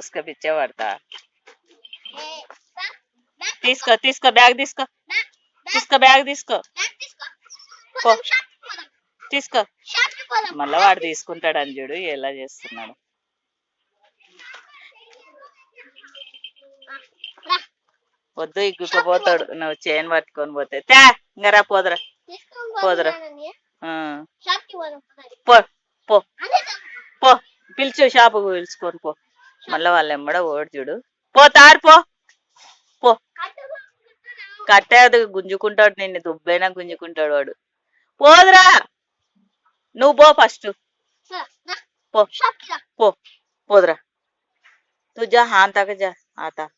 उसका पीछे पड़ता। తీసుకో తీసుకో బ్యాగ్ తీసుకో తీసుకో బ్యాగ్ తీసుకో పో తీసుకో మళ్ళా వాడు తీసుకుంటాడు అని చూడు ఎలా చేస్తున్నాడు. వద్దు ఇగ్గుకపోతాడు నువ్వు చైన్ పట్టుకొని పోతే తా ఇంకరా పోదరా పోదరా పో పో పో పిలుచు షాపుకు పిలుచుకొని పో మళ్ళా వాళ్ళ ఎంబడ ఓడి చూడు పో తారు పో పో కట్టేది గుంజుకుంటాడు నిన్ను దుబ్బైనా గుంజుకుంటాడు వాడు పోదురా నువ్వు పో ఫస్ట్ పో పో పోదురా తు जा हाथ तक जा आता